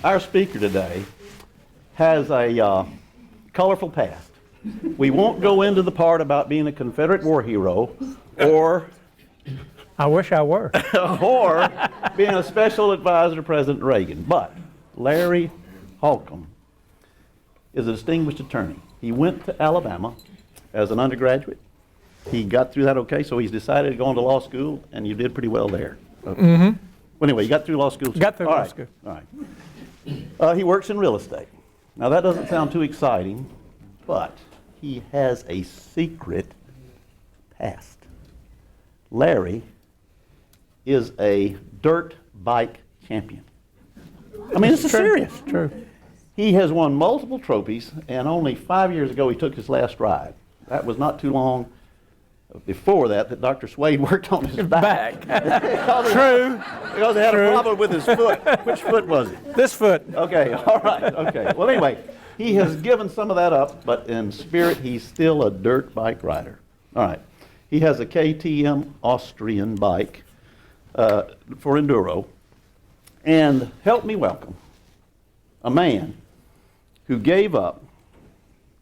our speaker today has a colorful past. We won't go into the part about being a Confederate war hero or I wish I were. or being a special advisor to President Reagan. But Larry Holcomb is a distinguished attorney. He went to Alabama as an undergraduate. He got through that okay, so he's decided to go into law school, and you did pretty well there. Mm-hmm. Well, anyway, you got through law school. Got through law school. All right. He works in real estate. Now, that doesn't sound too exciting, but he has a secret past. Larry is a dirt bike champion. I mean, this is serious. It's true. He has won multiple trophies, and only 5 years ago he took his last ride. That was not too long before that Dr. Swade worked on his back. True. Because he had a problem with his foot. Which foot was it? This foot. Okay, all right, okay. Well, anyway, he has given some of that up, but in spirit, he's still a dirt bike rider. All right. He has a KTM Austrian bike for enduro. And help me welcome a man who gave up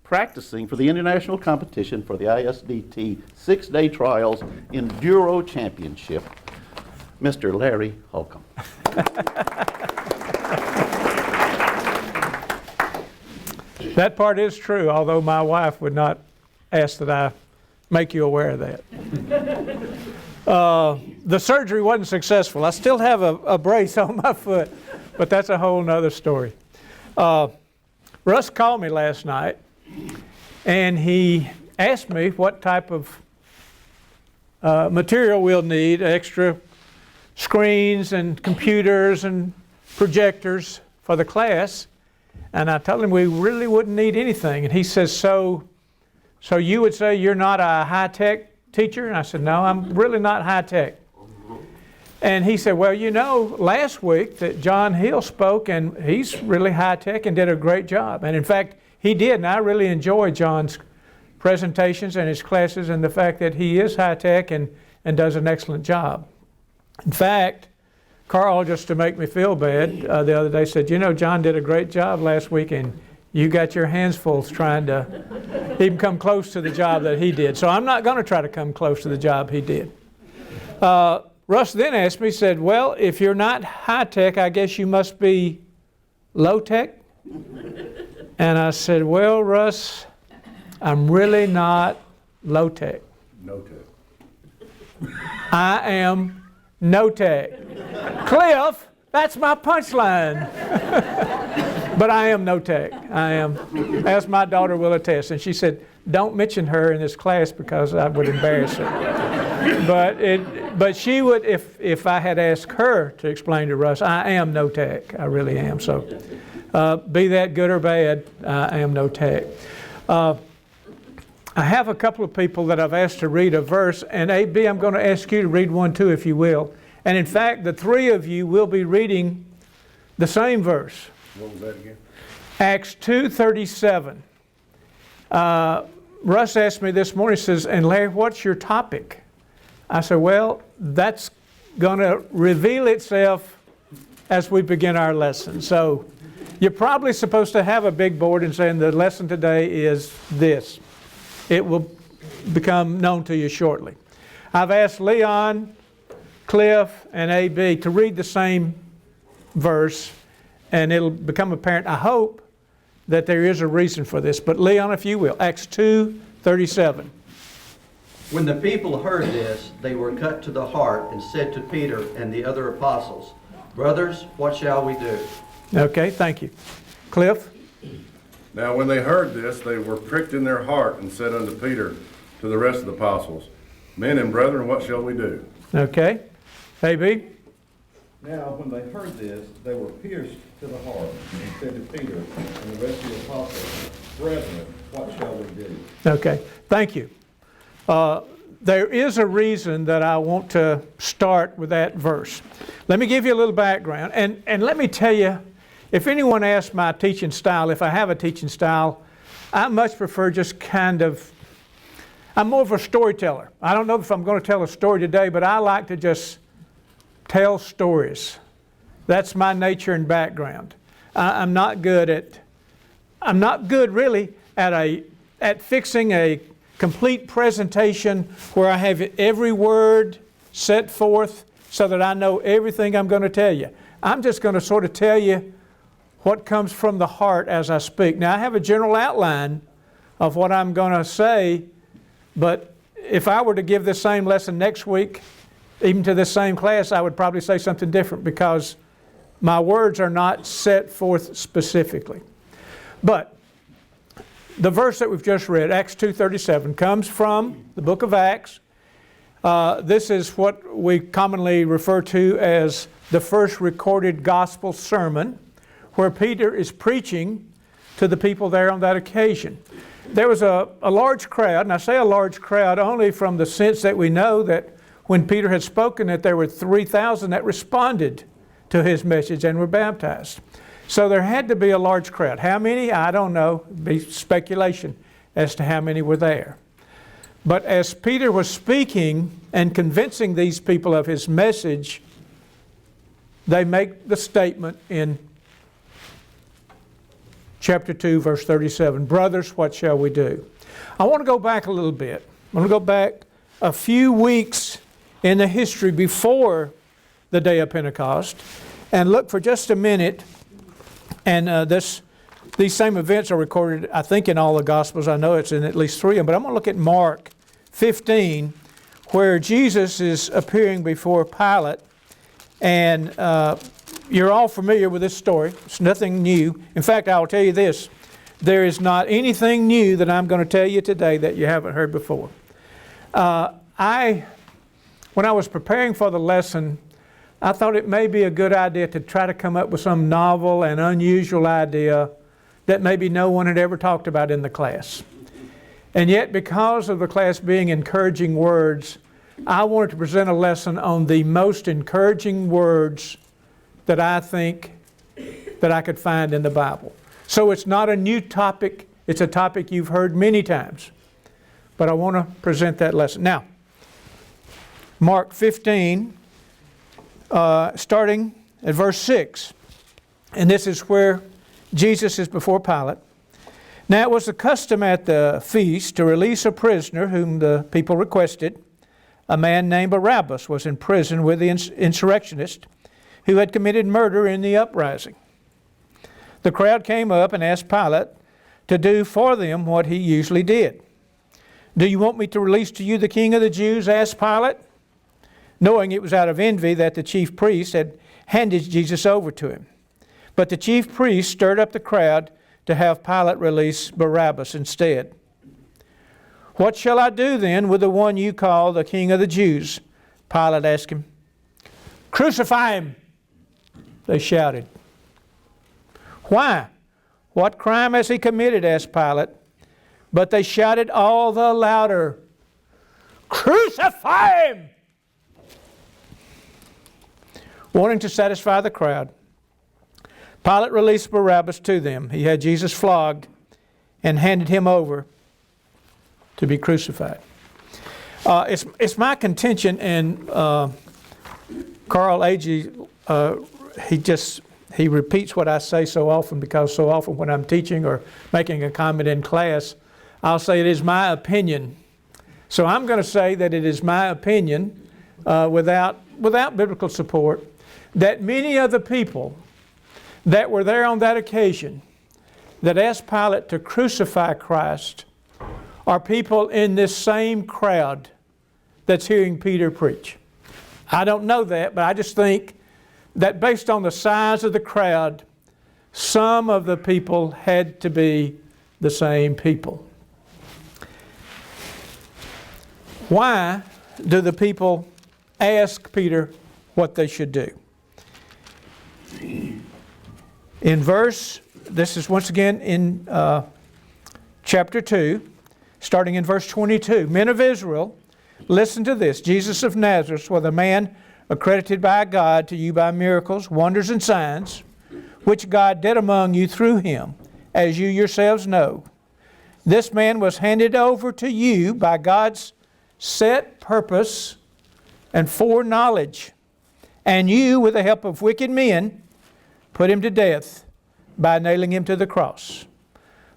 practicing for the international competition for the ISDT 6-day trials enduro championship, Mr. Larry Holcomb. That part is true, although my wife would not ask that I make you aware of that. The surgery wasn't successful. I still have a brace on my foot, but that's a whole nother story. Russ called me last night, and he asked me what type of material we'll need, extra screens and computers and projectors for the class. And I told him we really wouldn't need anything. And he says, so you would say you're not a high-tech teacher? And I said, no, I'm really not high-tech. And he said, well, you know, last week that John Hill spoke, and he's really high-tech and did a great job. And in fact, he did, and I really enjoyed John's presentations and his classes and the fact that he is high-tech and does an excellent job. In fact, Carl, just to make me feel bad, the other day said, you know, John did a great job last week, and you got your hands full trying to even come close to the job that he did. So I'm not going to try to come close to the job he did. Russ then asked me, said, well, if you're not high-tech, I guess you must be low-tech? And I said, well, Russ, I'm really not low-tech. No-tech. I am no-tech. Cliff, that's my punchline. But I am no-tech. I am, as my daughter will attest. And she said, don't mention her in this class because I would embarrass her. But she would, if I had asked her to explain to Russ, I am no-tech. I really am. So be that good or bad, I am no-tech. I have a couple of people that I've asked to read a verse, and AB, I'm going to ask you to read one too, if you will. And in fact, the three of you will be reading the same verse. What was that again? Acts 2:37. Russ asked me this morning, he says, and Larry, what's your topic? I said, well, that's going to reveal itself as we begin our lesson. So you're probably supposed to have a big board and saying the lesson today is this. It will become known to you shortly. I've asked Leon, Cliff, and AB to read the same verse, and it'll become apparent, I hope, that there is a reason for this. But Leon, if you will, Acts 2:37. When the people heard this, they were cut to the heart and said to Peter and the other apostles, brothers, what shall we do? Okay, thank you. Cliff? Now when they heard this, they were pricked in their heart and said unto Peter to the rest of the apostles, men and brethren, what shall we do? Okay. AB? Now, when they heard this, they were pierced to the heart, and said to Peter and the rest of the apostles, brethren, what shall we do? Okay, thank you. There is a reason that I want to start with that verse. Let me give you a little background, and let me tell you, if anyone asks my teaching style, if I have a teaching style, I much prefer just kind of, I'm more of a storyteller. I don't know if I'm going to tell a story today, but I like to just tell stories. That's my nature and background. I'm not good really at fixing a complete presentation where I have every word set forth so that I know everything I'm going to tell you. I'm just going to sort of tell you what comes from the heart as I speak. Now, I have a general outline of what I'm going to say, but if I were to give this same lesson next week, even to this same class, I would probably say something different because my words are not set forth specifically. But the verse that we've just read, Acts 2:37, comes from the book of Acts. This is what we commonly refer to as the first recorded gospel sermon, where Peter is preaching to the people there on that occasion. There was a large crowd, and I say a large crowd only from the sense that we know that when Peter had spoken that there were 3,000 that responded to his message and were baptized. So there had to be a large crowd. How many? I don't know. It'd be speculation as to how many were there. But as Peter was speaking and convincing these people of his message, they make the statement in chapter 2, verse 37, "Brothers, what shall we do?" I want to go back a little bit. I want to go back a few weeks in the history before the day of Pentecost and look for just a minute. And these same events are recorded, I think, in all the Gospels. I know it's in at least 3 of them. But I'm going to look at Mark 15, where Jesus is appearing before Pilate. And you're all familiar with this story. It's nothing new. In fact, I'll tell you this. There is not anything new that I'm going to tell you today that you haven't heard before. When I was preparing for the lesson, I thought it may be a good idea to try to come up with some novel and unusual idea that maybe no one had ever talked about in the class. And yet, because of the class being encouraging words, I wanted to present a lesson on the most encouraging words that I think that I could find in the Bible. So it's not a new topic. It's a topic you've heard many times. But I want to present that lesson. Now, Mark 15, starting at verse 6. And this is where Jesus is before Pilate. Now it was the custom at the feast to release a prisoner whom the people requested. A man named Barabbas was in prison with the insurrectionists who had committed murder in the uprising. The crowd came up and asked Pilate to do for them what he usually did. "Do you want me to release to you the king of the Jews?" asked Pilate, knowing it was out of envy that the chief priests had handed Jesus over to him. But the chief priests stirred up the crowd to have Pilate release Barabbas instead. "What shall I do then with the one you call the king of the Jews?" Pilate asked him. "Crucify him," they shouted. "Why? What crime has he committed?" asked Pilate. But they shouted all the louder, "Crucify him!" Wanting to satisfy the crowd, Pilate released Barabbas to them. He had Jesus flogged and handed him over to be crucified. It's my contention, and Carl Agee, he repeats what I say so often, because so often when I'm teaching or making a comment in class, I'll say it is my opinion. So I'm going to say that it is my opinion, without biblical support, that many of the people that were there on that occasion that asked Pilate to crucify Christ are people in this same crowd that's hearing Peter preach. I don't know that, but I just think that based on the size of the crowd, some of the people had to be the same people. Why do the people ask Peter what they should do? This is once again in chapter 2, starting in verse 22. "Men of Israel, listen to this. Jesus of Nazareth was a man accredited by God to you by miracles, wonders, and signs, which God did among you through him, as you yourselves know. This man was handed over to you by God's set purpose and foreknowledge, and you, with the help of wicked men, put him to death, by nailing him to the cross.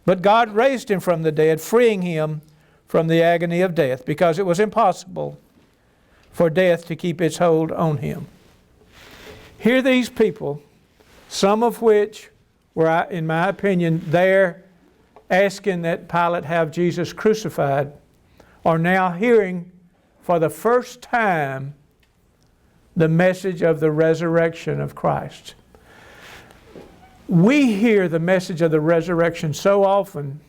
But God raised him from the dead, freeing him from the agony of death, because it was impossible for death to keep its hold on him. Here these people, some of which were, in my opinion, there asking that Pilate have Jesus crucified, are now hearing for the first time the message of the resurrection of Christ. We hear the message of the resurrection so often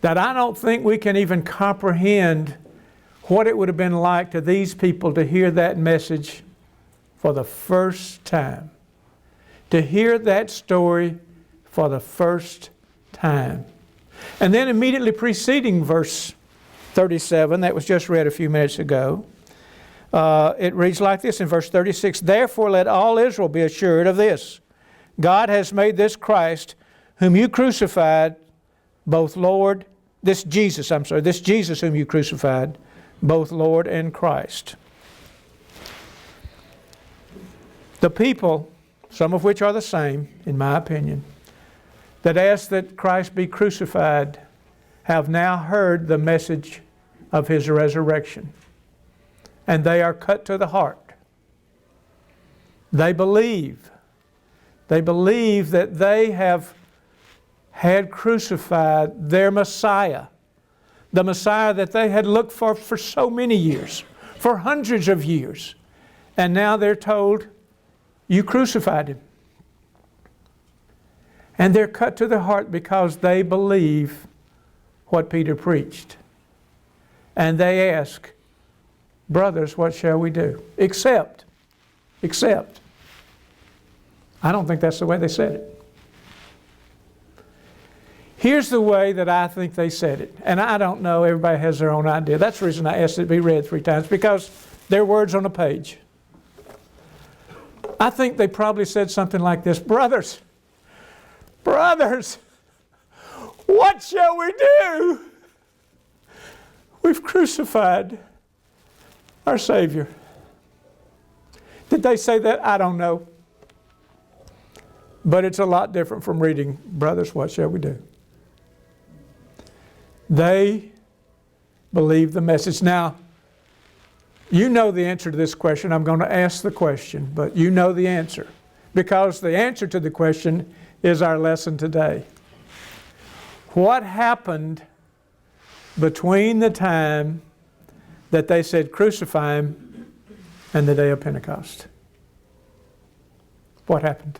that I don't think we can even comprehend what it would have been like to these people to hear that message for the first time. To hear that story for the first time. And then immediately preceding verse 37, that was just read a few minutes ago, it reads like this in verse 36, "Therefore let all Israel be assured of this, God has made this Christ, whom you crucified, both Lord," this Jesus whom you crucified, both Lord and Christ. The people, some of which are the same, in my opinion, that ask that Christ be crucified, have now heard the message of His resurrection. And they are cut to the heart. They believe. They believe that they have had crucified their Messiah, the Messiah that they had looked for so many years, for hundreds of years. And now they're told, you crucified Him. And they're cut to the heart because they believe what Peter preached. And they ask, brothers, what shall we do? Except. I don't think that's the way they said it. Here's the way that I think they said it. And I don't know, everybody has their own idea. That's the reason I asked it to be read 3 times, because they're words on a page. I think they probably said something like this: brothers, what shall we do? We've crucified our Savior. Did they say that? I don't know. But it's a lot different from reading, brothers, what shall we do? They believe the message. Now, you know the answer to this question. I'm going to ask the question, but you know the answer, because the answer to the question is our lesson today. What happened between the time that they said crucify Him and the day of Pentecost? What happened?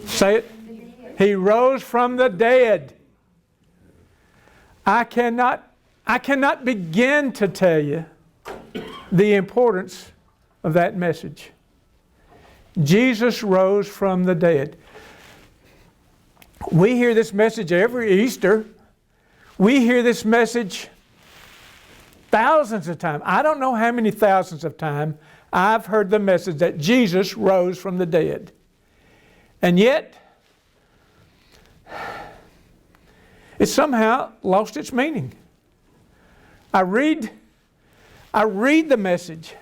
Say it. He rose from the dead. I cannot begin to tell you the importance of that message. Jesus rose from the dead. We hear this message every Easter. We hear this message thousands of times. I don't know how many thousands of times I've heard the message that Jesus rose from the dead. And yet, it somehow lost its meaning. I read the message,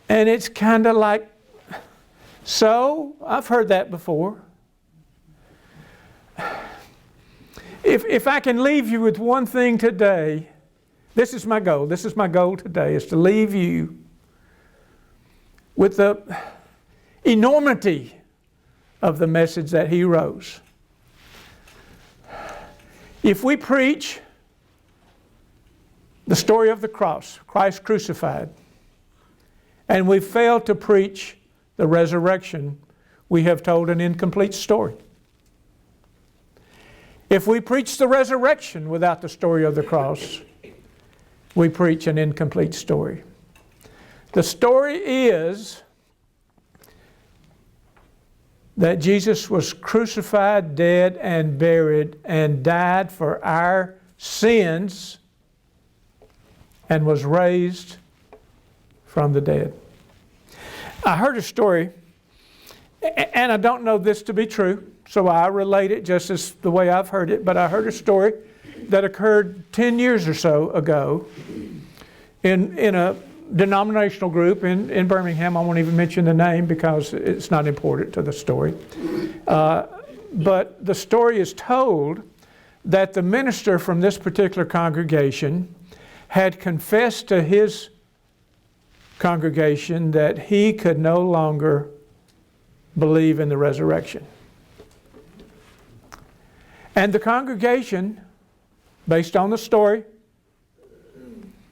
and it's kind of like, so, I've heard that before. If I can leave you with one thing today, this is my goal. This is my goal today, is to leave you with the enormity of the message that He rose. If we preach the story of the cross, Christ crucified, and we fail to preach the resurrection, we have told an incomplete story. If we preach the resurrection without the story of the cross, we preach an incomplete story. The story is that Jesus was crucified, dead, and buried, and died for our sins, and was raised from the dead. I heard a story, and I don't know this to be true, so I relate it just as the way I've heard it, but I heard a story that occurred 10 years or so ago in denominational group in Birmingham. I won't even mention the name because it's not important to the story. But the story is told that the minister from this particular congregation had confessed to his congregation that he could no longer believe in the resurrection. And the congregation, based on the story,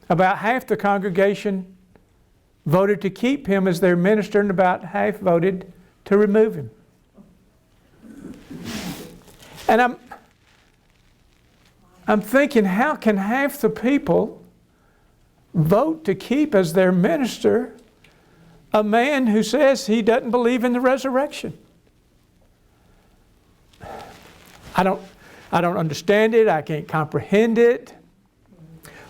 about half the congregation voted to keep him as their minister, and about half voted to remove him. And I'm thinking, how can half the people vote to keep as their minister a man who says he doesn't believe in the resurrection? I don't understand it. I can't comprehend it.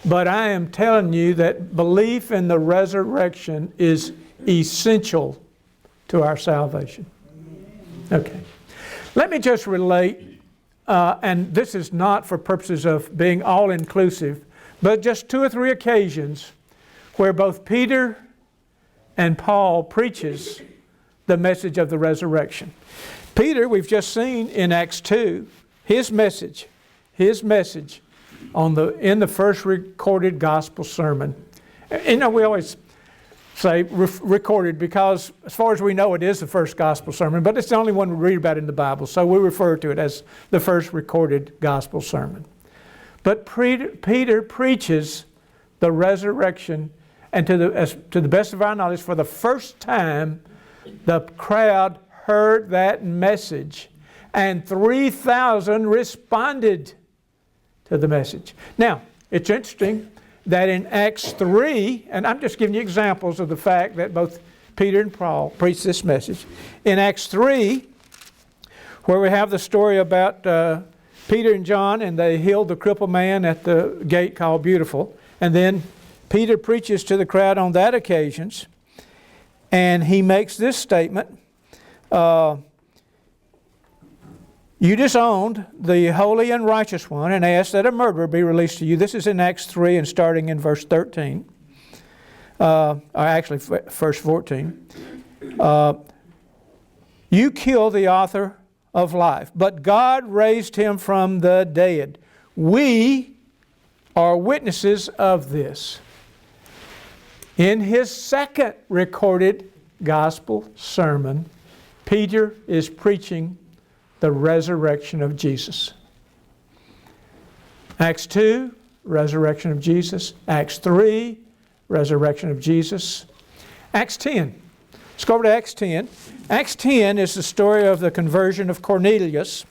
But I am telling you that belief in the resurrection is essential to our salvation. Okay. Let me just relate, and this is not for purposes of being all-inclusive, but just 2 or 3 occasions where both Peter and Paul preaches the message of the resurrection. Peter, we've just seen in Acts 2, his message in the first recorded gospel sermon. You know, we always say recorded because as far as we know it is the first gospel sermon, but it's the only one we read about in the Bible, so we refer to it as the first recorded gospel sermon. But Peter preaches the resurrection, and to the best of our knowledge, for the first time, the crowd heard that message, and 3,000 responded to the message. Now, it's interesting that in Acts 3, and I'm just giving you examples of the fact that both Peter and Paul preached this message. In Acts 3, where we have the story about Peter and John, and they healed the crippled man at the gate called Beautiful. And then Peter preaches to the crowd on that occasions, and he makes this statement, you disowned the holy and righteous one and asked that a murderer be released to you. This is in Acts 3 and starting in verse 13. Or actually verse 14. You killed the author of life, but God raised him from the dead. We are witnesses of this. In his second recorded gospel sermon, Peter is preaching the resurrection of Jesus. Acts 2, resurrection of Jesus. Acts 3, resurrection of Jesus. Acts 10. Let's go over to Acts 10. Acts 10 is the story of the conversion of Cornelius.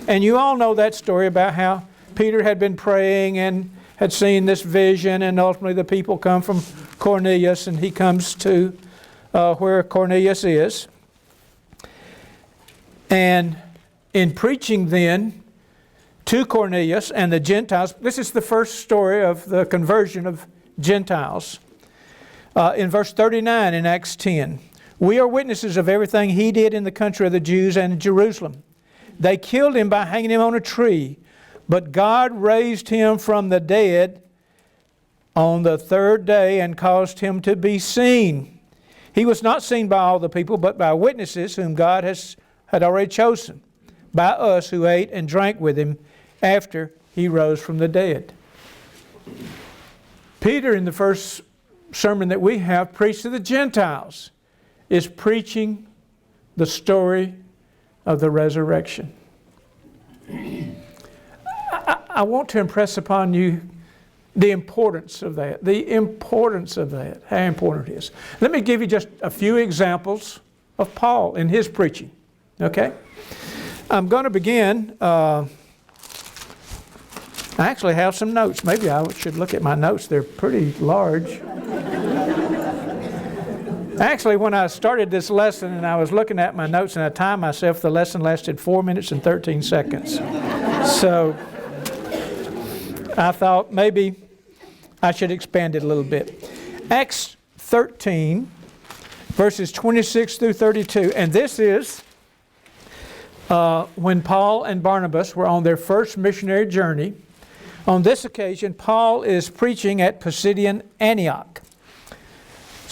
And you all know that story about how Peter had been praying and had seen this vision, and ultimately the people come from Cornelius, and he comes to where Cornelius is. And in preaching then to Cornelius and the Gentiles, this is the first story of the conversion of Gentiles. In verse 39 in Acts 10, we are witnesses of everything he did in the country of the Jews and in Jerusalem. They killed him by hanging him on a tree, but God raised him from the dead on the third day and caused him to be seen. He was not seen by all the people, but by witnesses whom God had already chosen, by us who ate and drank with him after he rose from the dead. Peter, in the first sermon that we have preached to the Gentiles, is preaching the story of the resurrection. I want to impress upon you the importance of that. The importance of that. How important it is. Let me give you just a few examples of Paul in his preaching. Okay? I'm going to begin. I actually have some notes. Maybe I should look at my notes. They're pretty large. Actually, when I started this lesson and I was looking at my notes and I timed myself, the lesson lasted 4 minutes and 13 seconds. So I thought maybe I should expand it a little bit. Acts 13, verses 26 through 32. And this is when Paul and Barnabas were on their first missionary journey. On this occasion, Paul is preaching at Pisidian Antioch.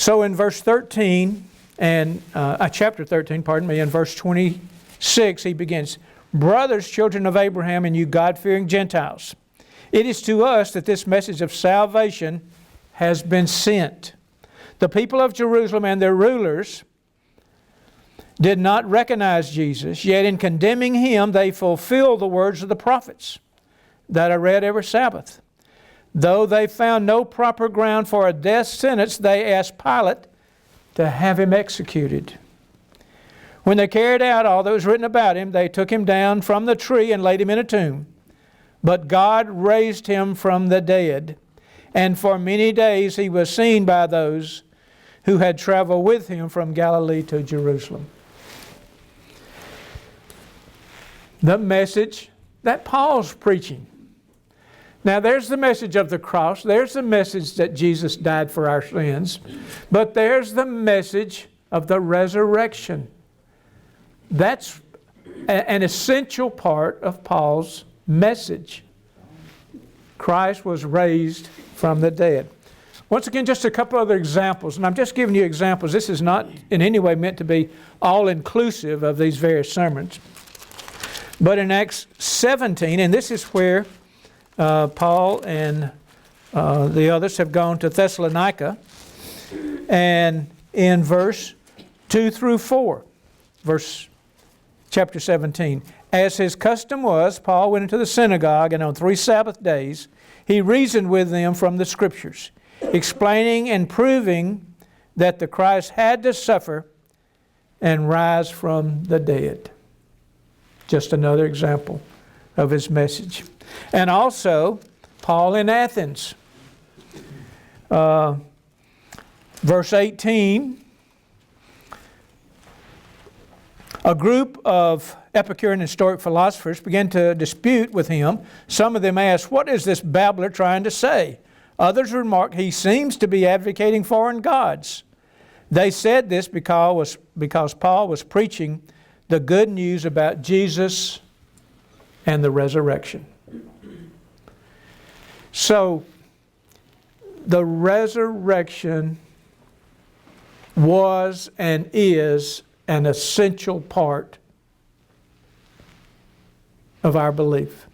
So in verse 13, and chapter 13, pardon me, in verse 26, he begins, "Brothers, children of Abraham, and you God-fearing Gentiles, it is to us that this message of salvation has been sent. The people of Jerusalem and their rulers did not recognize Jesus, yet in condemning Him they fulfill the words of the prophets that are read every Sabbath. Though they found no proper ground for a death sentence, they asked Pilate to have Him executed. When they carried out all that was written about Him, they took Him down from the tree and laid Him in a tomb. But God raised Him from the dead, and for many days He was seen by those who had traveled with Him from Galilee to Jerusalem." The message that Paul's preaching. Now there's the message of the cross. There's the message that Jesus died for our sins. But there's the message of the resurrection. That's an essential part of Paul's message. Christ was raised from the dead. Once again, just a couple other examples, and I'm just giving you examples. This is not in any way meant to be all-inclusive of these various sermons. But in Acts 17, and this is where Paul and the others have gone to Thessalonica, and in verse 2 through 4, chapter 17, "As his custom was, Paul went into the synagogue, and on 3 Sabbath days he reasoned with them from the Scriptures, explaining and proving that the Christ had to suffer and rise from the dead." Just another example of his message. And also, Paul in Athens. Verse 18, a group of Epicurean and Stoic philosophers began to dispute with him. Some of them asked, "What is this babbler trying to say?" Others remarked, "He seems to be advocating foreign gods." They said this because Paul was preaching the good news about Jesus and the resurrection. So, the resurrection was and is an essential part of our belief.